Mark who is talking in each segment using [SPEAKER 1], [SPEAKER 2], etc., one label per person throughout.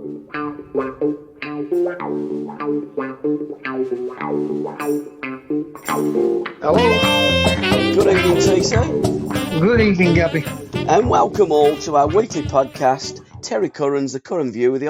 [SPEAKER 1] Hello.
[SPEAKER 2] Good evening, TC,
[SPEAKER 1] Good evening, Gabby.
[SPEAKER 2] and welcome all to our weekly podcast. Terry Currans, the Curran View, with the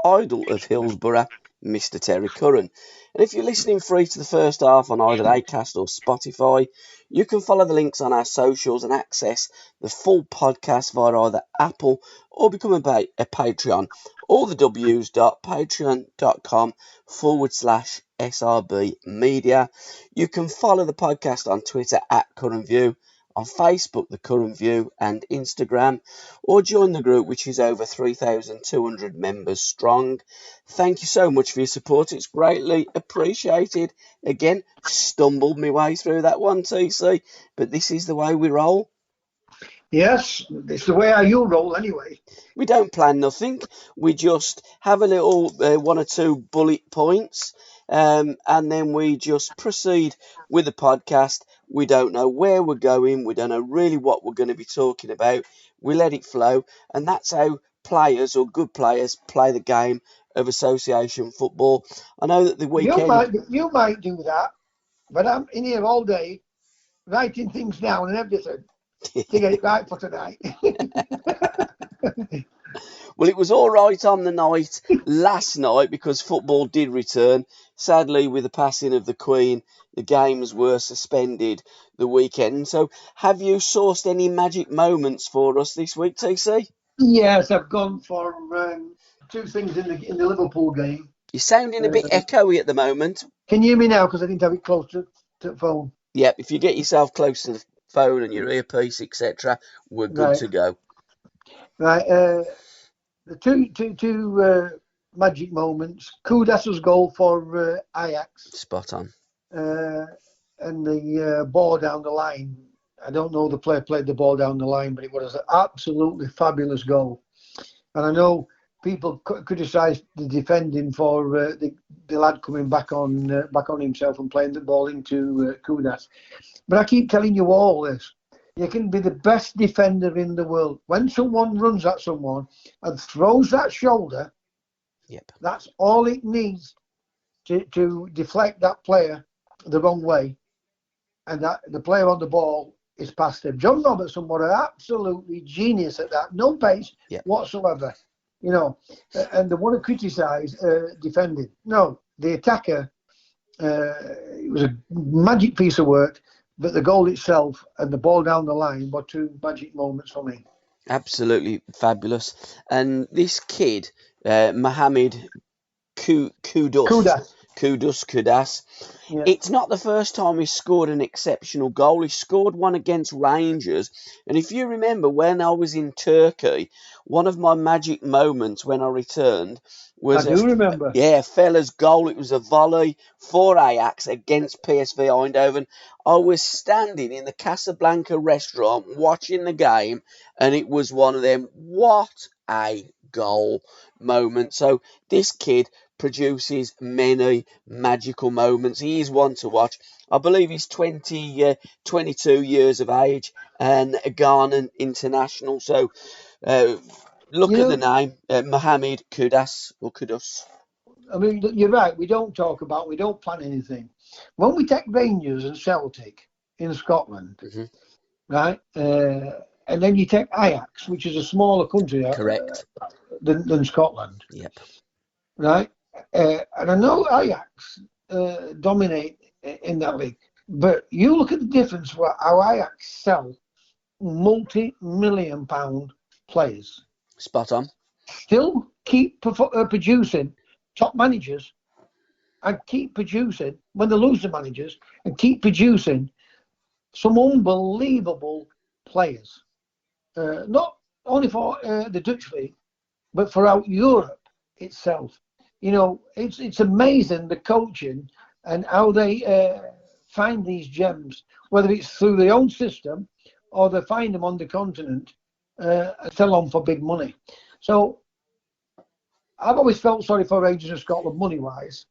[SPEAKER 2] idol of Hillsborough, Mr. Terry Curran. And if you're listening free to the first half on either Acast or Spotify, you can follow the links on our socials and access the full podcast via either Apple or become a Patreon. All the w's.patreon.com/SRBmedia. You can follow the podcast on Twitter at Curran View, on Facebook, The Curran View, and Instagram, or join the group, which is over 3,200 members strong. Thank you so much for your support. It's greatly appreciated. Again, stumbled my way through that one, TC, but this is the way we roll.
[SPEAKER 1] Yes, it's the way you roll anyway.
[SPEAKER 2] We don't plan nothing. We just have a little one or two bullet points, and then we just proceed with the podcast. We don't know where we're going. We don't know really what we're going to be talking about. We let it flow, and that's how players or good players play the game of association football. I know that the weekend...
[SPEAKER 1] You might do that, but I'm in here all day writing things down and everything to get it right for tonight.
[SPEAKER 2] Well, it was all right on the night last night because football did return. Sadly, with the passing of the Queen, the games were suspended the weekend. So have you sourced any magic moments for us this week, TC?
[SPEAKER 1] Yes, I've gone for two things in the Liverpool game.
[SPEAKER 2] You're sounding a bit echoey at the moment.
[SPEAKER 1] Can you hear me now? Because I didn't have it close to the phone.
[SPEAKER 2] Yep, if you get yourself close to the phone and your earpiece, etc., we're good to go.
[SPEAKER 1] Right. The two magic moments. Kudas's goal for Ajax.
[SPEAKER 2] Spot on.
[SPEAKER 1] And the ball down the line. I don't know the player played the ball down the line, but it was an absolutely fabulous goal. And I know people criticised the defending for the lad coming back on himself and playing the ball into Kudas. But I keep telling you all this. You can be the best defender in the world. When someone runs at someone and throws that shoulder, that's all it needs to deflect that player the wrong way. And that the player on the ball is past him. John Robertson was an absolutely genius at that. No pace whatsoever. You know, and they want to criticise defending. No, the attacker, it was a magic piece of work. But the goal itself and the ball down the line were two magic moments for me.
[SPEAKER 2] Absolutely fabulous. And this kid, Mohamed Kudus. Yeah. It's not the first time he scored an exceptional goal. He scored one against Rangers. And if you remember, when I was in Turkey, one of my magic moments when I returned was
[SPEAKER 1] remember.
[SPEAKER 2] Yeah, fella's goal. It was a volley for Ajax against PSV Eindhoven. I was standing in the Casablanca restaurant watching the game, and it was one of them, what a goal moment. So this kid produces many magical moments. He is one to watch. I believe he's 22 years of age and a Ghanaian international. So look at the name, Mohamed Kudus.
[SPEAKER 1] I mean, you're right. We don't plan anything. When we take Rangers and Celtic in Scotland, right, and then you take Ajax, which is a smaller country,
[SPEAKER 2] correct,
[SPEAKER 1] than Scotland.
[SPEAKER 2] Yep.
[SPEAKER 1] Right, and I know Ajax dominate in that league, but you look at the difference where how Ajax sell multi-million-pound players.
[SPEAKER 2] Spot on.
[SPEAKER 1] Still keep producing top managers and keep producing when they lose the managers and keep producing some unbelievable players. Not only for the Dutch league, but throughout Europe itself. You know, it's amazing the coaching and how they find these gems, whether it's through their own system or they find them on the continent and sell them for big money. So I've always felt sorry for Rangers of Scotland money-wise,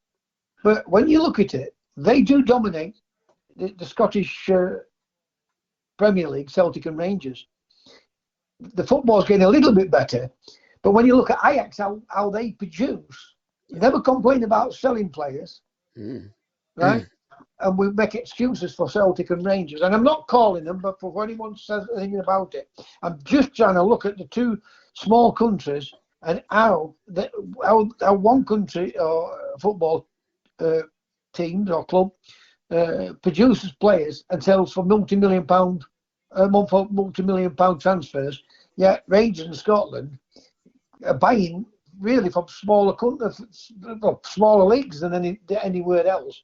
[SPEAKER 1] but when you look at it, they do dominate the Scottish Premier League, Celtic and Rangers. The football's getting a little bit better, But when you look at Ajax, how they produce, they never complain about selling players, right? And we make excuses for Celtic and Rangers. And I'm not calling them, but for anyone says anything about it, I'm just trying to look at the two small countries and how one country or football teams or club produces players and sells for multi-million-pound transfers. Yet Rangers in Scotland are buying really from smaller leagues than anywhere else.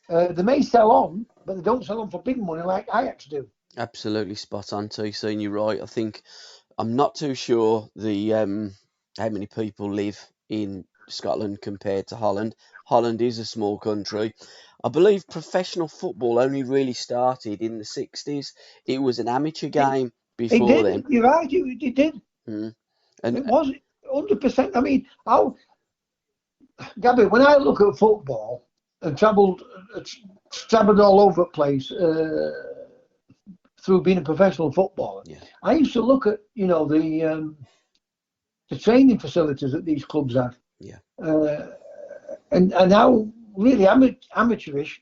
[SPEAKER 1] They may sell on, but they don't sell on for big money like Ajax do.
[SPEAKER 2] Absolutely spot on, TC, and you're right. I think I'm not too sure the how many people live in Scotland compared to Holland. Holland is a small country. I believe professional football only really started in the 60s. It was an amateur game before
[SPEAKER 1] It did.
[SPEAKER 2] then.
[SPEAKER 1] You're right. It did.
[SPEAKER 2] And
[SPEAKER 1] it was 100%. I mean, Gabby, when I look at football and traveled all over the place through being a professional footballer, I used to look at the training facilities that these clubs have. And how really amateurish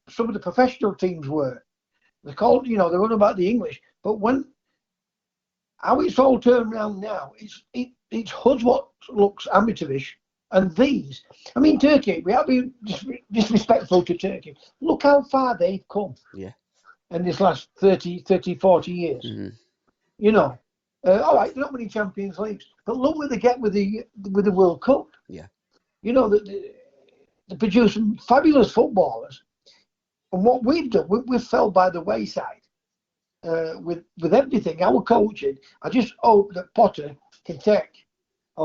[SPEAKER 1] some of the professional teams were. They're called, they run about the English, but how it's all turned around now, it's what looks amateurish. And these, I mean, Turkey, we have been disrespectful to Turkey. Look how far they've come in this last 30, 40 years. All right, not many Champions Leagues, but look where they get with the World Cup. They're producing fabulous footballers. And what we've done, we've fell by the wayside with everything. Our coaching, I just hope that Potter can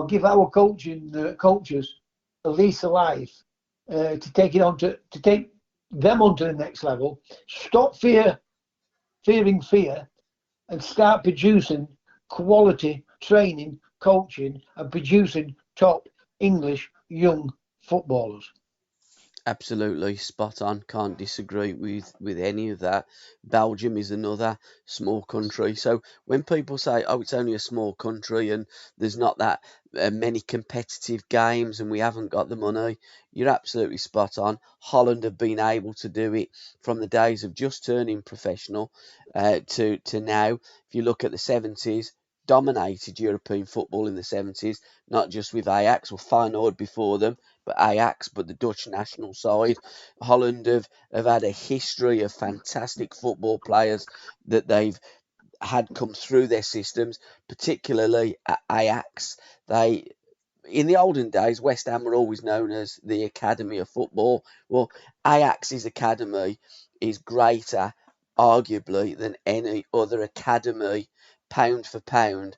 [SPEAKER 1] give our coaches a lease of life to take them onto the next level. Stop fearing fear, and start producing quality training, coaching, and producing top English young footballers.
[SPEAKER 2] Absolutely spot on. Can't disagree with any of that. Belgium is another small country. So when people say, "Oh, it's only a small country and there's not that many competitive games and we haven't got the money," you're absolutely spot on. Holland have been able to do it from the days of just turning professional to now. If you look at the 70s, dominated European football in the 70s, not just with Ajax or Feyenoord before them, but Ajax, but the Dutch national side. Holland have had a history of fantastic football players that they've had come through their systems, particularly at Ajax. In the olden days, West Ham were always known as the Academy of Football. Well, Ajax's academy is greater, arguably, than any other academy, pound for pound,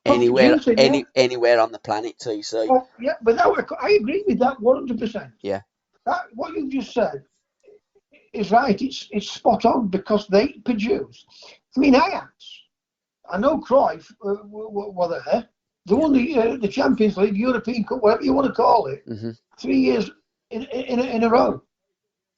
[SPEAKER 2] anywhere on the planet, TC.
[SPEAKER 1] Oh, yeah, but I agree with that 100%.
[SPEAKER 2] Yeah.
[SPEAKER 1] What you just said is right. It's spot on because they produce. I mean, Ajax. I know Cruyff were there. They won the Champions League, European Cup, whatever you want to call it, 3 years in a row.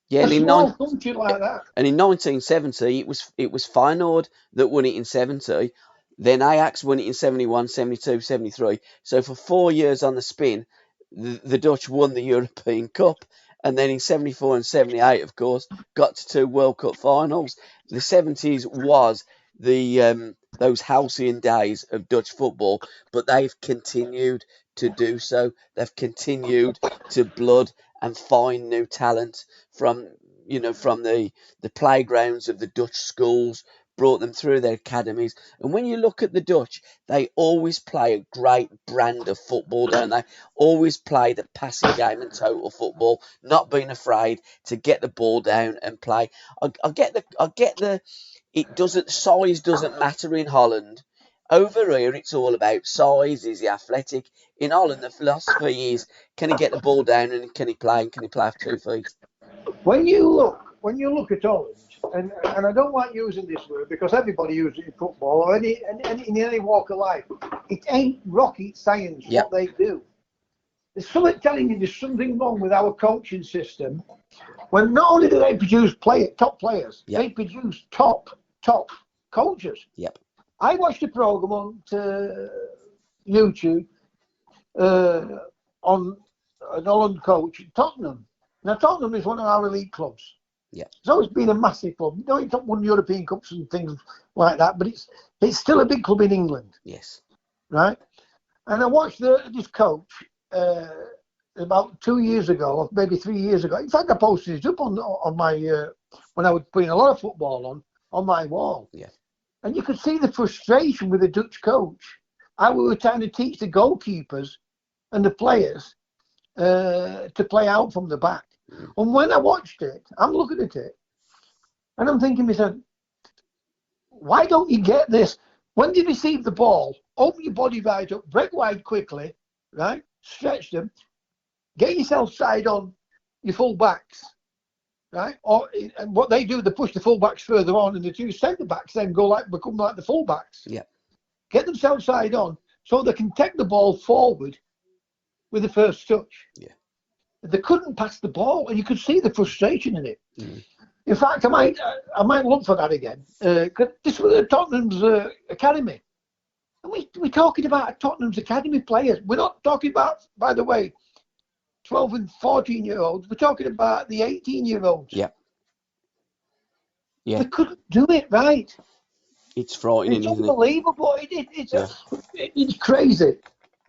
[SPEAKER 2] Yeah,
[SPEAKER 1] a small country like that.
[SPEAKER 2] And in 1970, it was Feyenoord that won it in 70. Then Ajax won it in 71, 72, 73. So for 4 years on the spin, the Dutch won the European Cup. And then in 74 and 78, of course, got to 2 World Cup finals. The 70s was those halcyon days of Dutch football, but they've continued to do so. They've continued to blood and find new talent from the playgrounds of the Dutch schools, brought them through their academies. And when you look at the Dutch, they always play a great brand of football, don't they? Always play the passing game and total football, not being afraid to get the ball down and play. I get the size doesn't matter in Holland. Over here, it's all about size. Is he athletic? In Holland, the philosophy is, can he get the ball down and can he play? And can he play off 2 feet?
[SPEAKER 1] When you look at Holland, and I don't like using this word because everybody uses it in football or in any walk of life. It ain't rocket science what they do. There's something telling you there's something wrong with our coaching system. When not only do they produce top players, they produce top coaches.
[SPEAKER 2] Yep.
[SPEAKER 1] I watched a program on YouTube on an Holland coach at Tottenham. Now, Tottenham is one of our elite clubs.
[SPEAKER 2] Yeah.
[SPEAKER 1] It's always been a massive club. You know, it's not won European Cups and things like that, but it's still a big club in England.
[SPEAKER 2] Yes.
[SPEAKER 1] Right? And I watched this coach about 2 years ago, or maybe 3 years ago. In fact, I posted it up on my, when I was putting a lot of football on my wall.
[SPEAKER 2] Yeah.
[SPEAKER 1] And you could see the frustration with the Dutch coach. How we were trying to teach the goalkeepers and the players to play out from the back. And when I watched it, I'm looking at it, and I'm thinking to myself, why don't you get this? When you receive the ball, open your body right up, break wide quickly, right? Stretch them, get yourself side on your full backs, right? And what they do, they push the full backs further on, and the two centre backs then become like the full backs.
[SPEAKER 2] Yeah.
[SPEAKER 1] Get themselves side on so they can take the ball forward with the first touch.
[SPEAKER 2] Yeah.
[SPEAKER 1] They couldn't pass the ball, and you could see the frustration in it.
[SPEAKER 2] Mm.
[SPEAKER 1] In fact, I might look for that again. Cause this was Tottenham's academy, and we're talking about Tottenham's academy players. We're not talking about, by the way, 12 and 14-year-olds. We're talking about the 18-year-olds.
[SPEAKER 2] Yeah. Yeah.
[SPEAKER 1] They couldn't do it right.
[SPEAKER 2] It's frightening,
[SPEAKER 1] It's
[SPEAKER 2] isn't
[SPEAKER 1] unbelievable. It's crazy.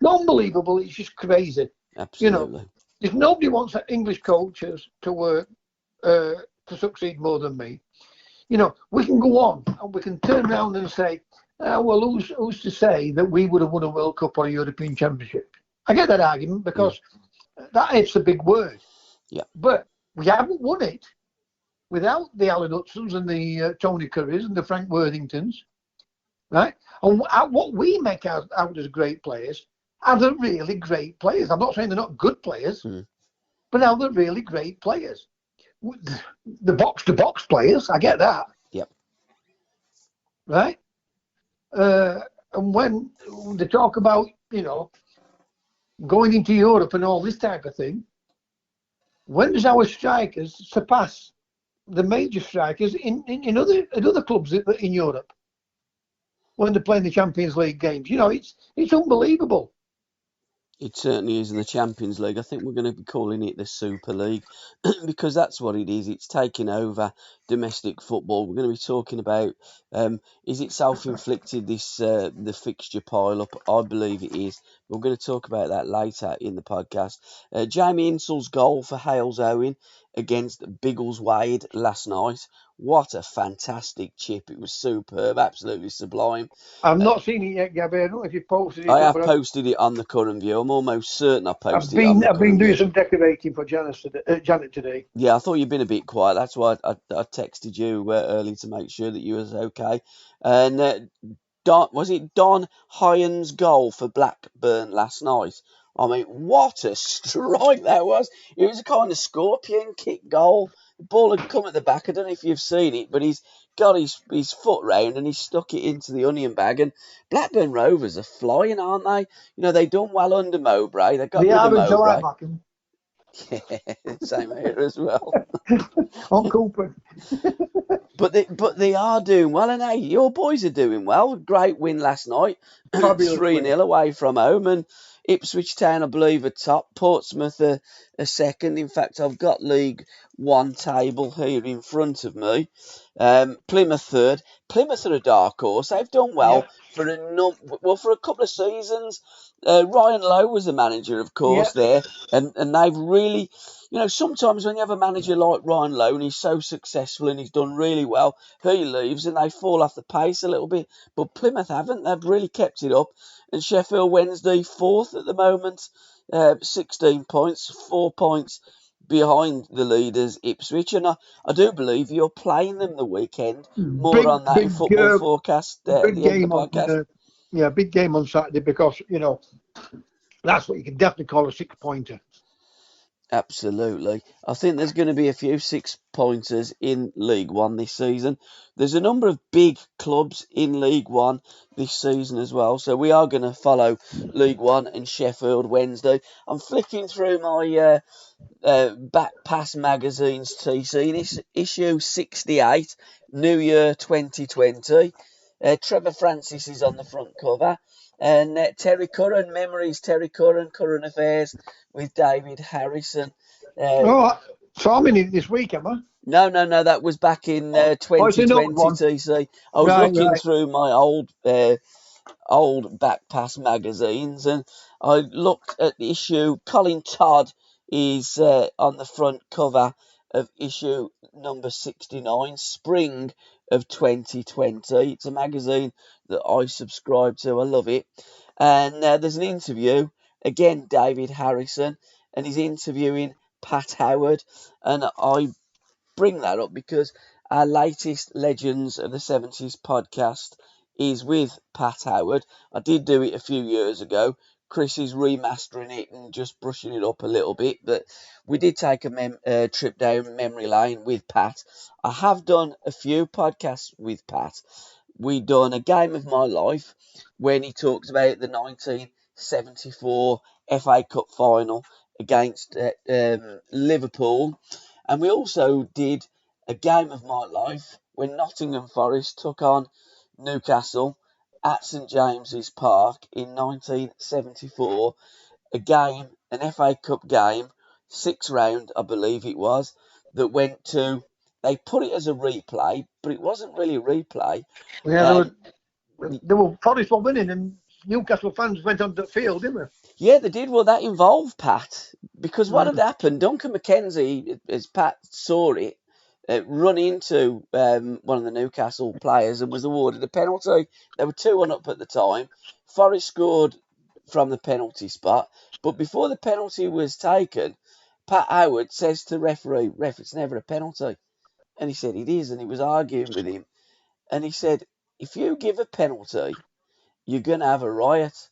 [SPEAKER 1] Unbelievable. It's just crazy.
[SPEAKER 2] Absolutely.
[SPEAKER 1] You know, if nobody wants English coaches to work to succeed more than me, you know, we can go on and we can turn around and say, well, who's to say that we would have won a World Cup or a European Championship? I get that argument because it's a big word.
[SPEAKER 2] Yeah.
[SPEAKER 1] But we haven't won it without the Alan Hudsons and the Tony Currys and the Frank Worthingtons, right? And what we make out as great players are the really great players. I'm not saying they're not good players, but are the really great players. The box-to-box players, I get that.
[SPEAKER 2] Yep.
[SPEAKER 1] Right? And when they talk about, you know, going into Europe and all this type of thing, when does our strikers surpass the major strikers in other clubs in Europe when they're playing the Champions League games? You know, it's unbelievable.
[SPEAKER 2] It certainly is in the Champions League. I think we're going to be calling it the Super League because that's what it is. It's taking over domestic football. We're going to be talking about, is it self-inflicted, the fixture pile-up? I believe it is. We're going to talk about that later in the podcast. Jamie Insell's goal for Hales Owen against Biggleswade last night. What a fantastic chip. It was superb, absolutely sublime.
[SPEAKER 1] I've not seen it yet, Gabby. I don't know if you've posted it.
[SPEAKER 2] I have posted it on the Curran View. I'm almost certain I posted it on the
[SPEAKER 1] I've been
[SPEAKER 2] Curran
[SPEAKER 1] doing
[SPEAKER 2] View.
[SPEAKER 1] some decorating for Janet today.
[SPEAKER 2] Yeah, I thought you'd been a bit quiet. That's why I texted you early to make sure that you was okay. And was it Don Hyan's goal for Blackburn last night? I mean, what a strike that was. It was a kind of scorpion kick goal. The ball had come at the back. I don't know if you've seen it, but he's got his foot round and he stuck it into the onion bag. And Blackburn Rovers are flying, aren't they? You know, they done well under Mowbray. They got rid of Mowbray. Yeah, same here as well.
[SPEAKER 1] On Cooper.
[SPEAKER 2] But they are doing well, and hey, your boys are doing well. Great win last night, 3-0 away from home, and Ipswich Town, I believe, are top. Portsmouth are second. In fact, I've got League One table here in front of me. Plymouth third. Plymouth are a dark horse. They've done well for a couple of seasons. Ryan Lowe was the manager, of course, there, and they've really, you know, sometimes when you have a manager like Ryan Lowe and he's so successful and he's done really well, he leaves and they fall off the pace a little bit. But Plymouth haven't. They've really kept it up. And Sheffield Wednesday fourth at the moment, 16 points, 4 points behind the leaders Ipswich, and I do believe you're playing them the weekend. More on that in Football Forecast at the end of the podcast.
[SPEAKER 1] Big game on Saturday because, you know, that's what you can definitely call a 6-pointer.
[SPEAKER 2] Absolutely. I think there's going to be a few 6-pointers in League One this season. There's a number of big clubs in League One this season as well. So we are going to follow League One and Sheffield Wednesday. I'm flicking through my Back Pass Magazine's TC, issue 68, New Year 2020. Trevor Francis is on the front cover. And Terry Curran, Memories, Terry Curran, Current Affairs with David Harrison.
[SPEAKER 1] Oh, so I'm in it this week, am I?
[SPEAKER 2] No, that was back in
[SPEAKER 1] Oh, it's an old
[SPEAKER 2] 2020,
[SPEAKER 1] one.
[SPEAKER 2] TC. I was
[SPEAKER 1] Right,
[SPEAKER 2] looking
[SPEAKER 1] right.
[SPEAKER 2] through my old Back Pass magazines, and I looked at the issue. Colin Todd is on the front cover of issue number 69, spring of 2020. It's a magazine that I subscribe to. I love it. And there's an interview, again, David Harrison, and he's interviewing Pat Howard. And I bring that up because our latest Legends of the 70s podcast is with Pat Howard. I did do it a few years ago. Chris is remastering it and just brushing it up a little bit, but we did take a trip down memory lane with Pat. I have done a few podcasts with Pat. We done A Game of My Life when he talks about the 1974 FA Cup final against Liverpool. And we also did A Game of My Life when Nottingham Forest took on Newcastle at St James's Park in 1974. A game, an FA Cup game, 6 round, I believe it was, that went to. They put it as a replay, but it wasn't really a replay.
[SPEAKER 1] Yeah,
[SPEAKER 2] Um,
[SPEAKER 1] they were Forest were winning, and Newcastle fans went on the field, didn't they?
[SPEAKER 2] Yeah, they did. Well, that involved Pat because what had
[SPEAKER 1] Mm.
[SPEAKER 2] happened? Duncan McKenzie, as Pat saw it, run into one of the Newcastle players and was awarded a penalty. They were 2-1 up at the time. Forest scored from the penalty spot, but before the penalty was taken, Pat Howard says to referee, "Ref, it's never a penalty," and he said it is, and he was arguing with him, and he said, "If you give a penalty, you're gonna have a riot."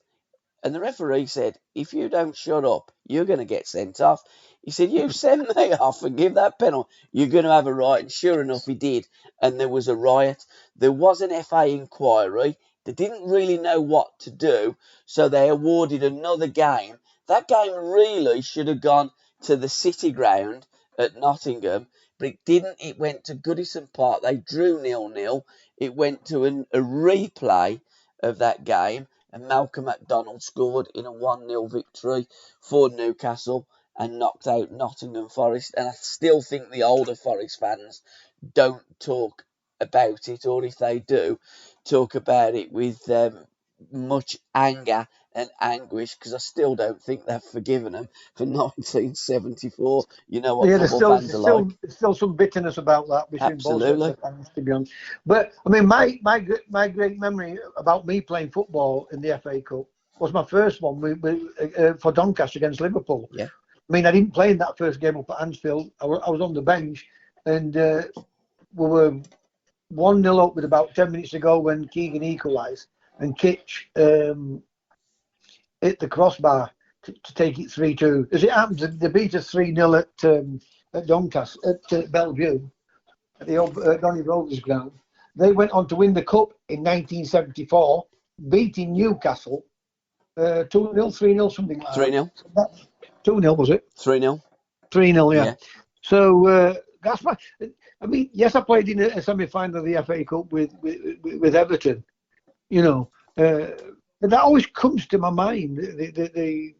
[SPEAKER 2] And the referee said, "If you don't shut up, you're going to get sent off." He said, "You send me off and give that penalty, you're going to have a riot." And sure enough, he did. And there was a riot. There was an FA inquiry. They didn't really know what to do, so they awarded another game. That game really should have gone to the City Ground at Nottingham, but it didn't. It went to Goodison Park. They drew 0-0. It went to a replay of that game, and Malcolm MacDonald scored in a 1-0 victory for Newcastle and knocked out Nottingham Forest. And I still think the older Forest fans don't talk about it, or if they do, talk about it with much anger and anguish, because I still don't think they've forgiven them for 1974. You know what
[SPEAKER 1] Yeah,
[SPEAKER 2] football fans are like.
[SPEAKER 1] there's still some bitterness about that between both sets
[SPEAKER 2] Absolutely.
[SPEAKER 1] of fans, to be honest. But I mean, my great memory about me playing football in the FA Cup was my first one for Doncaster against Liverpool.
[SPEAKER 2] Yeah.
[SPEAKER 1] I mean, I didn't play in that first game up at Anfield. I was on the bench, and we were 1-0 up with about 10 minutes to go when Keegan equalised, and Kitch hit the crossbar to take it 3-2. As it happens, they beat us 3-0 at Doncaster, at Bellevue, at the Donny Rovers ground. They went on to win the Cup in 1974, beating Newcastle 2-0, 3-0, something like
[SPEAKER 2] 3-0.
[SPEAKER 1] that. 2-0, was it?
[SPEAKER 2] 3-0.
[SPEAKER 1] 3-0, yeah.
[SPEAKER 2] Yeah.
[SPEAKER 1] So that's why. I mean, yes, I played in a semi-final of the FA Cup with Everton, you know. But that always comes to my mind, the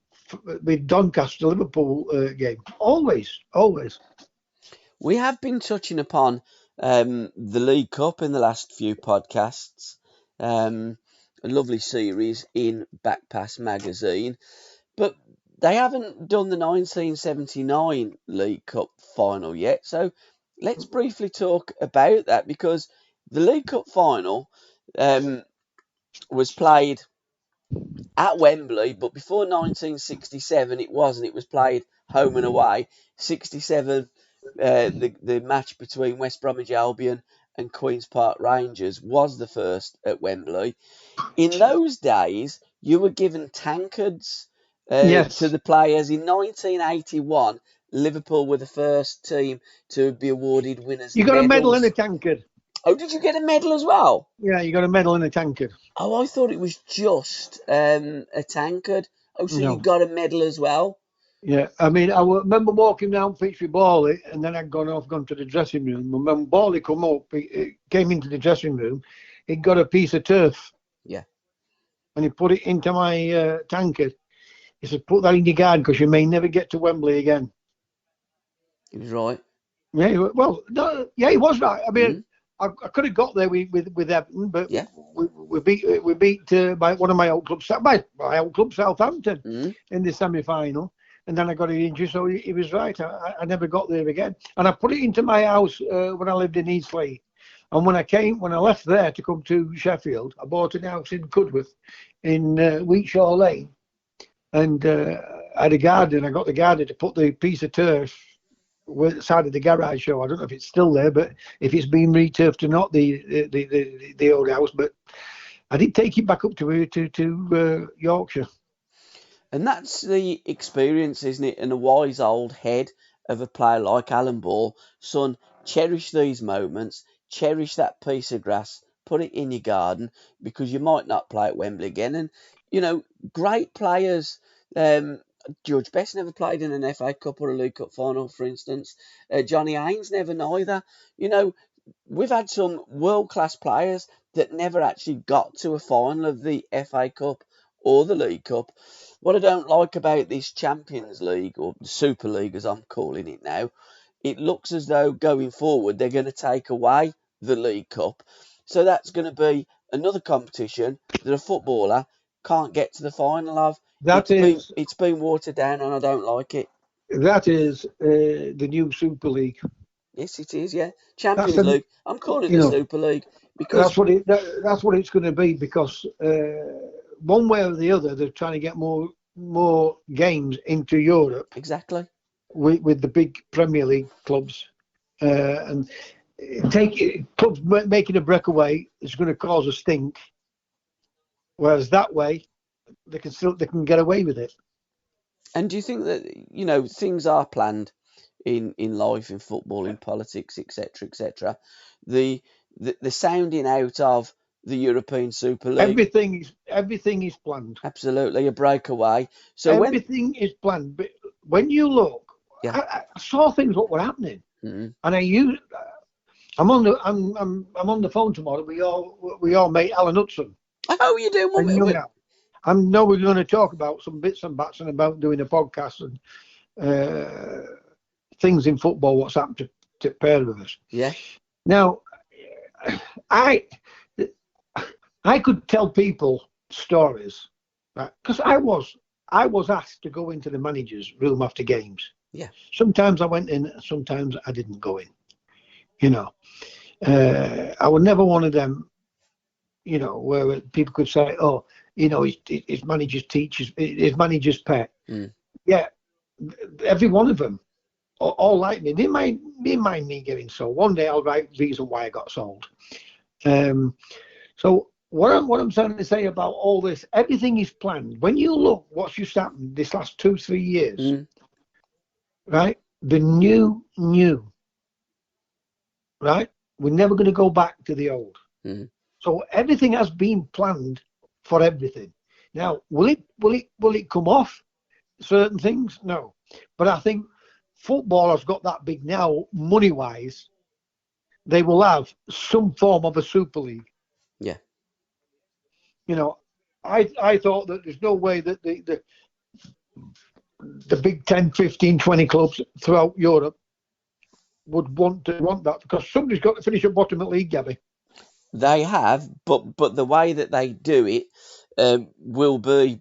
[SPEAKER 1] with Doncaster Liverpool game. Always.
[SPEAKER 2] We have been touching upon the League Cup in the last few podcasts. A lovely series in Back Pass magazine. But they haven't done the 1979 League Cup final yet. So let's briefly talk about that, because the League Cup final was played at Wembley, but before 1967 it wasn't. It was played home and away. 67, the match between West Bromwich Albion and Queen's Park Rangers was the first at Wembley. In those days, you were given tankards to
[SPEAKER 1] Yes.
[SPEAKER 2] the players. In 1981, Liverpool were the first team to be awarded winners'
[SPEAKER 1] You got a medal in a
[SPEAKER 2] medals.
[SPEAKER 1] tankard.
[SPEAKER 2] Oh, did you get a medal as well?
[SPEAKER 1] Yeah, you got a medal in a tankard.
[SPEAKER 2] Oh, I thought it was just a tankard. Oh, so you
[SPEAKER 1] No.
[SPEAKER 2] got a medal as well?
[SPEAKER 1] Yeah, I mean, remember walking down pitch with Bally, and then I'd gone to the dressing room. And when Bally come up, he came into the dressing room, he'd got a piece of turf.
[SPEAKER 2] Yeah.
[SPEAKER 1] and he put it into my tankard. He said, "Put that in your garden because you may never get to Wembley again."
[SPEAKER 2] He was right.
[SPEAKER 1] Yeah, well, no, yeah, he was right. I mean, I could have got there with Everton, but
[SPEAKER 2] Yeah.
[SPEAKER 1] we beat by one of my old clubs, my old club Southampton, in the semi-final, and then I got an injury. So he was right. I never got there again, and I put it into my house when I lived in Eastleigh. And when I left there to come to Sheffield, I bought an house in Cudworth, in Wheatshaw Lane, and I had a garden. I got the gardener to put the piece of turf side of the garage show. I don't know if it's still there, but if it's been returfed or not, the old house. But I did take it back up to Yorkshire.
[SPEAKER 2] And that's the experience, isn't it? And a wise old head of a player like Alan Ball. Son, cherish these moments, cherish that piece of grass, put it in your garden, because you might not play at Wembley again. And, great players. George Best never played in an FA Cup or a League Cup final, for instance. Johnny Haynes never neither. We've had some world-class players that never actually got to a final of the FA Cup or the League Cup. What I don't like about this Champions League, or Super League as I'm calling it now, it looks as though going forward they're going to take away the League Cup. So that's going to be another competition that a footballer can't get to the final of. It's been watered down, and I don't like it.
[SPEAKER 1] That is the new Super League.
[SPEAKER 2] Yes, it is. Yeah, Champions League. I'm calling it the Super League because
[SPEAKER 1] that's what it's going to be. Because one way or the other, they're trying to get more games into Europe.
[SPEAKER 2] Exactly.
[SPEAKER 1] With the big Premier League clubs, and clubs making a breakaway is going to cause a stink. Whereas that way, they can get away with it.
[SPEAKER 2] And do you think that things are planned in life, in football, in politics, etc., etc.? The sounding out of the European Super League.
[SPEAKER 1] Everything is planned.
[SPEAKER 2] Absolutely, a breakaway. So
[SPEAKER 1] everything is planned. But when you look, I saw things what were happening, and I'm on the phone tomorrow. We all mate Alan Hudson.
[SPEAKER 2] How are you doing?
[SPEAKER 1] I know we're going to talk about some bits and bats and about doing a podcast and things in football. What's happened to pair of us?
[SPEAKER 2] Yeah.
[SPEAKER 1] Now, I could tell people stories, right? Because I was asked to go into the manager's room after games.
[SPEAKER 2] Yeah.
[SPEAKER 1] Sometimes I went in, sometimes I didn't go in. I was never one of them, where people could say, "Oh, his manager's his manager's pet." Yeah, every one of them, all like me. They mind me getting sold. One day I'll write reason why I got sold. So what I'm trying to say about all this, everything is planned. When you look what's just happened this last 2-3 years, right? The new, right? We're never going to go back to the old. So everything has been planned for everything. Now, will it come off certain things? No, but I think football has got that big now, money wise. They will have some form of a Super League.
[SPEAKER 2] Yeah.
[SPEAKER 1] I thought that there's no way that the big 10, 15, 20 clubs throughout Europe would want that, because somebody's got to finish at bottom of the league, Gabby.
[SPEAKER 2] They have, but the way that they do it it'll be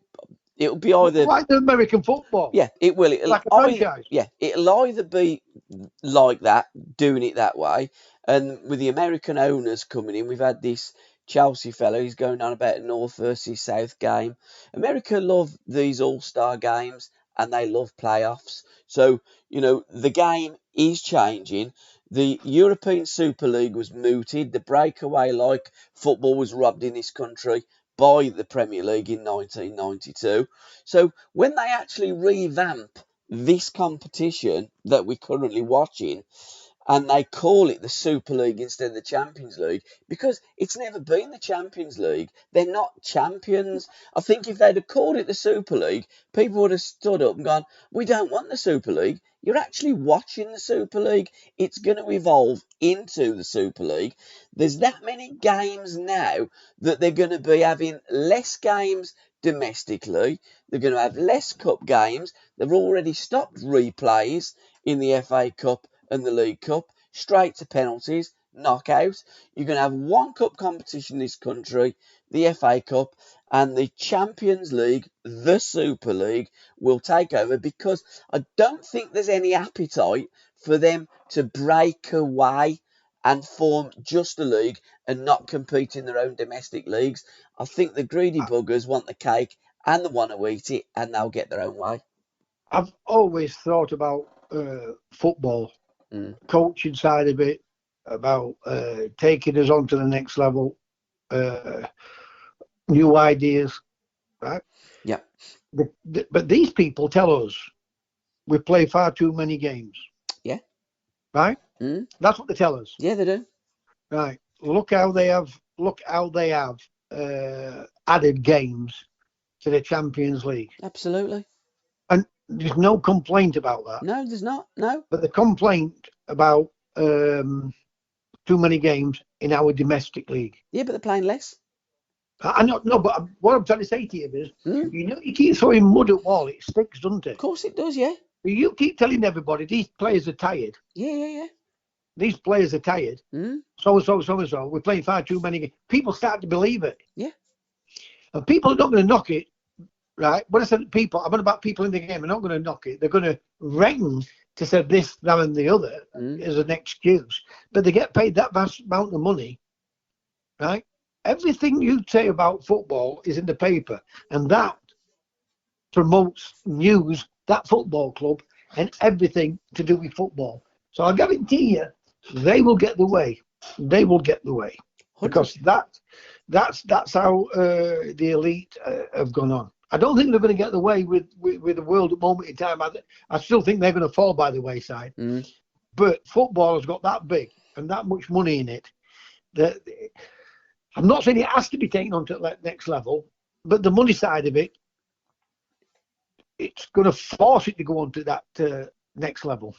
[SPEAKER 2] either
[SPEAKER 1] like the American football.
[SPEAKER 2] Yeah, it will.
[SPEAKER 1] Like a franchise.
[SPEAKER 2] It'll either be like that, doing it that way, and with the American owners coming in, we've had this Chelsea fellow. He's going on about a North versus South game. America love these all-star games, and they love playoffs. So the game is changing. The European Super League was mooted. The breakaway, like football, was robbed in this country by the Premier League in 1992. So when they actually revamp this competition that we're currently watching, and they call it the Super League instead of the Champions League because it's never been the Champions League. They're not champions. I think if they'd have called it the Super League, people would have stood up and gone, we don't want the Super League. You're actually watching the Super League. It's going to evolve into the Super League. There's that many games now that they're going to be having less games domestically. They're going to have less cup games. They've already stopped replays in the FA Cup and the League Cup, straight to penalties, knockout. You're going to have one cup competition in this country, the FA Cup, and the Champions League, the Super League, will take over because I don't think there's any appetite for them to break away and form just a league and not compete in their own domestic leagues. I think the greedy buggers want the cake and they want to eat it and they'll get their own way.
[SPEAKER 1] I've always thought about football, coaching side of it, about taking us on to the next level, new ideas, right?
[SPEAKER 2] Yeah.
[SPEAKER 1] But these people tell us we play far too many games.
[SPEAKER 2] Yeah.
[SPEAKER 1] Right? That's what they tell us.
[SPEAKER 2] Yeah, they do.
[SPEAKER 1] Right. Look how they have added games to the Champions League.
[SPEAKER 2] Absolutely.
[SPEAKER 1] And there's no complaint about that.
[SPEAKER 2] No, there's not. No.
[SPEAKER 1] But the complaint about too many games in our domestic league.
[SPEAKER 2] Yeah, but they're playing less.
[SPEAKER 1] I know, no, but what I'm trying to say to you is, you know, you keep throwing mud at wall, it sticks, doesn't it?
[SPEAKER 2] Of course it does, yeah.
[SPEAKER 1] You keep telling everybody these players are tired.
[SPEAKER 2] Yeah.
[SPEAKER 1] These players are tired. So. We're playing far too many games. People start to believe it.
[SPEAKER 2] Yeah.
[SPEAKER 1] And people are not going to knock it, right? When I said people, I'm on about people in the game. They're not going to knock it. They're going to reckon to say this, that, and the other as an excuse. But they get paid that vast amount of money, right? Everything you say about football is in the paper, and that promotes news, that football club, and everything to do with football. So I guarantee you, they will get the way. They will get the way, because that's how the elite have gone on. I don't think they're going to get the way with the world at the moment in time. I still think they're going to fall by the wayside. But football has got that big and that much money in it that I'm not saying it has to be taken on to the next level, but the money side of it, it's going to force it to go on to that next level.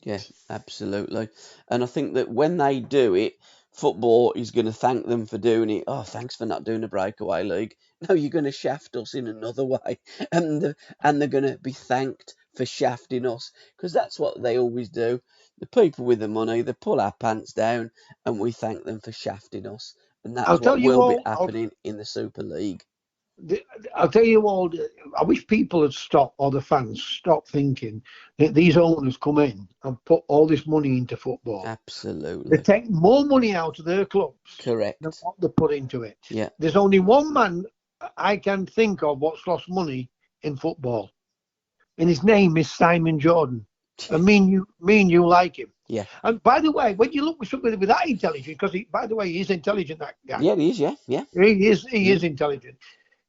[SPEAKER 2] Yeah, absolutely. And I think that when they do it, football is going to thank them for doing it. Oh, thanks for not doing a breakaway league. No, you're going to shaft us in another way. And they're going to be thanked for shafting us, because that's what they always do. The people with the money, they pull our pants down and we thank them for shafting us. And that's what will be happening in the Super League.
[SPEAKER 1] I'll tell you all, I wish people had stopped, or the fans stop thinking that these owners come in and put all this money into football.
[SPEAKER 2] Absolutely.
[SPEAKER 1] They take more money out of their clubs.
[SPEAKER 2] Correct.
[SPEAKER 1] Than what they put into it.
[SPEAKER 2] Yeah.
[SPEAKER 1] There's only one man I can think of what's lost money in football, and his name is Simon Jordan. And me and you like him.
[SPEAKER 2] Yeah.
[SPEAKER 1] And by the way, when you look with somebody with that intelligence, because by the way, he's intelligent, that guy.
[SPEAKER 2] Yeah, he is. Yeah.
[SPEAKER 1] He is intelligent.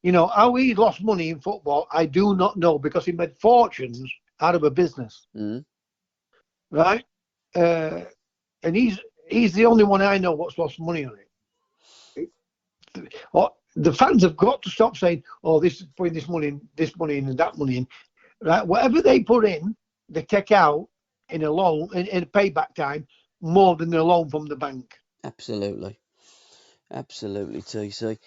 [SPEAKER 1] You know, how he lost money in football, I do not know, because he made fortunes out of a business. Right? And he's the only one I know what's lost money on it. The fans have got to stop saying, oh, this is putting this money in and that money in. Right? Whatever they put in, they take out in a loan, in a payback time, more than the loan from the bank.
[SPEAKER 2] Absolutely, TC.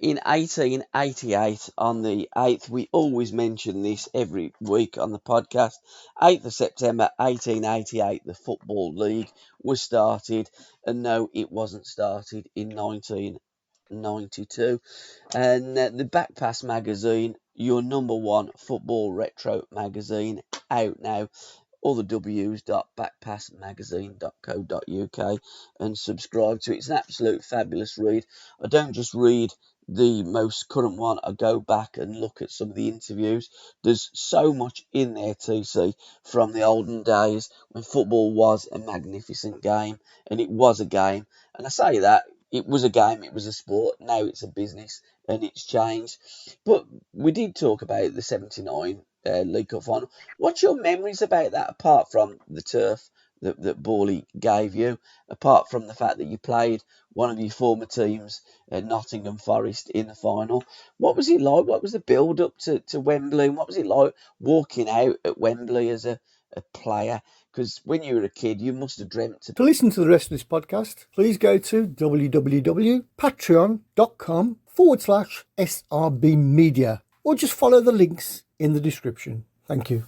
[SPEAKER 2] In 1888, on the 8th, we always mention this every week on the podcast, 8th of September 1888, the Football League was started. And no, it wasn't started in 1992. And the Backpass magazine, your number one football retro magazine, out now. All the w's.backpassmagazine.co.uk and subscribe to it. It's an absolute fabulous read. I don't just read the most current one, I go back and look at some of the interviews. There's so much in there, TC, from the olden days when football was a magnificent game, and it was a game. And I say that, it was a game, it was a sport, now it's a business, and it's changed. But we did talk about the 79 League Cup final. What's your memories about that, apart from the turf, that Borley gave you, apart from the fact that you played one of your former teams at Nottingham Forest in the final. What was it like? What was the build up to Wembley? And what was it like walking out at Wembley as a player? Because when you were a kid, you must have dreamt.
[SPEAKER 3] To listen to the rest of this podcast, please go to www.patreon.com/SRBmedia or just follow the links in the description. Thank you.